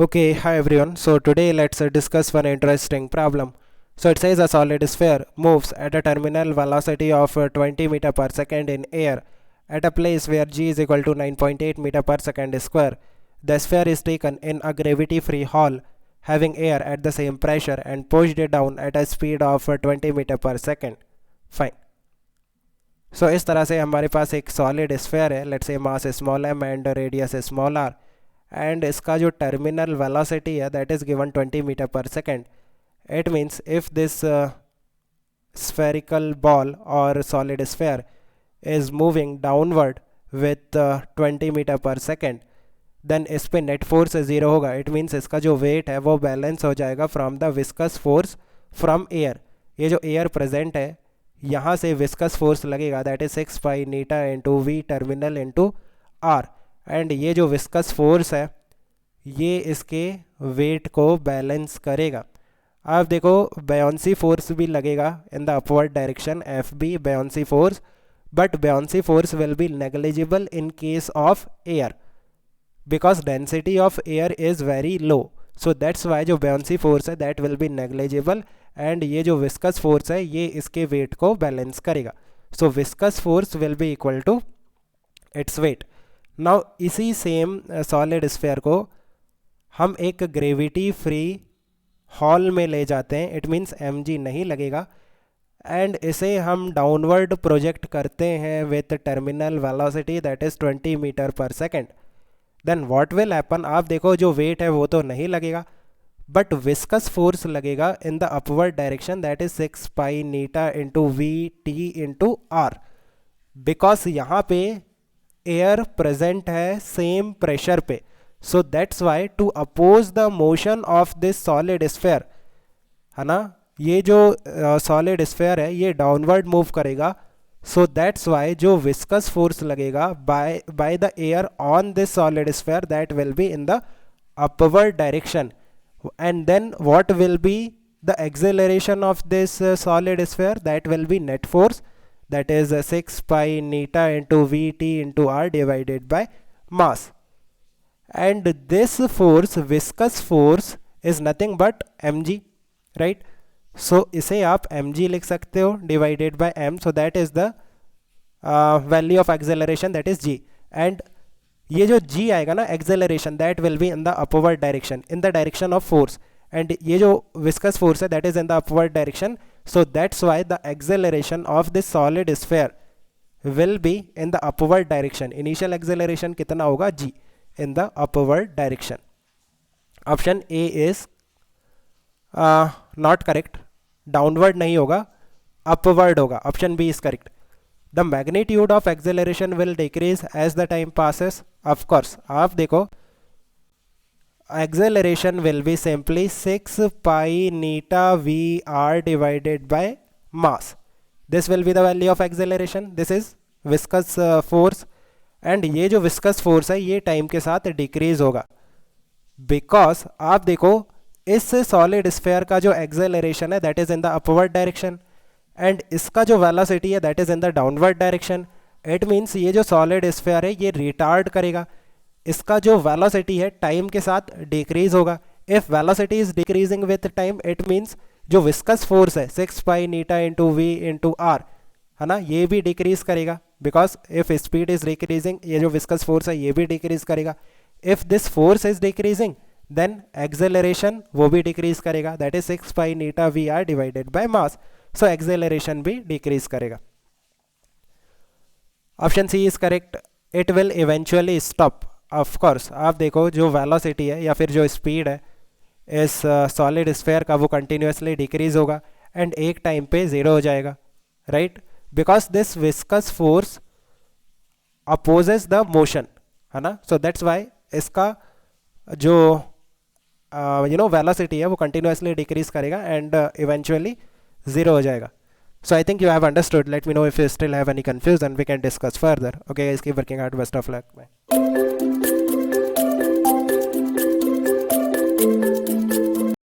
Okay, hi everyone. So today let's discuss one interesting problem. So it says a solid sphere moves at a terminal velocity of 20 meter per second in air at a place where g is equal to 9.8 meter per second square. The sphere is taken in a gravity-free hall having air at the same pressure and pushed it down at a speed of 20 meter per second. Fine. So इस तरह से हमारे पास एक solid sphere है, let's say mass small m and radius small r, and इसका जो terminal velocity है that is given 20 metre पर second. It means if this spherical ball or solid sphere is moving downward with 20 metre पर second, then इस पे net force zero होगा. It means इसका जो वेट है वो बैलेंस हो जाएगा from the viscous force from air. ये जो एयर प्रेजेंट है यहाँ से विस्कस फोर्स लगेगा that is 6 pi eta into v terminal into r, and ये जो विस्कस फोर्स है ये इसके वेट को बैलेंस करेगा. अब देखो बेयोंसी फोर्स भी लगेगा in the upward direction, F B buoyancy force, but buoyancy force will be negligible in case of air because density of air is very low. So that's why जो buoyancy force है that will be negligible, and ये जो viscous force है ये इसके wait को balance करेगा. So viscous force will be equal to its weight. Now इसी सेम सॉलिड स्फेयर को हम एक ग्रेविटी फ्री हॉल में ले जाते हैं. इट मीन्स mg नहीं लगेगा, एंड इसे हम डाउनवर्ड प्रोजेक्ट करते हैं with terminal velocity that is 20 metre पर second. Then what will happen, आप देखो जो वेट है वो तो नहीं लगेगा बट विस्कस फोर्स लगेगा in the upward direction that is 6 pi eta into v t into r, because यहाँ पे एयर प्रेजेंट है सेम प्रेशर पे. So that's why to oppose the motion of this solid sphere, है ना, ये जो solid sphere है ये डाउनवर्ड मूव करेगा. सो दैट्स वाई जो विस्कस फोर्स लगेगा by the air on this solid sphere that will be in the upward direction, and then what will be the acceleration of this solid sphere, that will be net force, that is 6 pi neta into vt into r divided by mass. And this force, viscous force, is nothing but mg, right? So इसे आप mg लिख सकते हो divided by m, so that is the value of acceleration, that is g. And ये जो g आएगा ना acceleration that will be in the upward direction in the direction of force, and ये जो विस्कस फोर्स है that is in the upward direction. So that's why the acceleration of this solid sphere will be in the upward direction. Initial acceleration कितना होगा, g, in the upward direction. Option A is not correct, downward नहीं होगा, upward होगा. Option B is correct. The magnitude of acceleration will decrease as the time passes. Of course, आप देखो acceleration will be simply 6 pi neta v r divided by mass. This will be the value of acceleration. This is viscous force, and ये जो viscous force है ये time के साथ decrease होगा because आप देखो इस solid sphere का जो acceleration है that is in the upward direction, and इसका जो वेलोसिटी है that is in the downward direction. It means ये जो सॉलिड स्फेयर है ये रिटार्ड करेगा, इसका जो वेलोसिटी है टाइम के साथ डिक्रीज होगा. If velocity is decreasing with time it means जो विस्कस फोर्स है 6 pi eta into v into r, है ना, ये भी डिक्रीज करेगा because if speed is decreasing ये जो विस्कस फोर्स है ये भी डिक्रीज करेगा. If this force is decreasing then acceleration वो भी डिक्रीज करेगा that is 6 pi eta v r divided by mass. So acceleration भी डिक्रीज करेगा. Option C is correct, it will eventually stop. Of course आप देखो जो velocity है या फिर जो स्पीड है इस सॉलिड स्फेयर का वो कंटिन्यूसली डिक्रीज होगा एंड एक टाइम पे ज़ीरो हो जाएगा, right, because this viscous force opposes the motion, है ना. सो दैट्स वाई इसका जो वेलोसिटी है वो कंटिन्यूसली डिक्रीज करेगा एंड इवेंचुअली ज़ीरो हो जाएगा. So I think you have understood. Let me know if you still have any confusion. We can discuss further. Okay guys, keep working hard. Best of luck. Bye.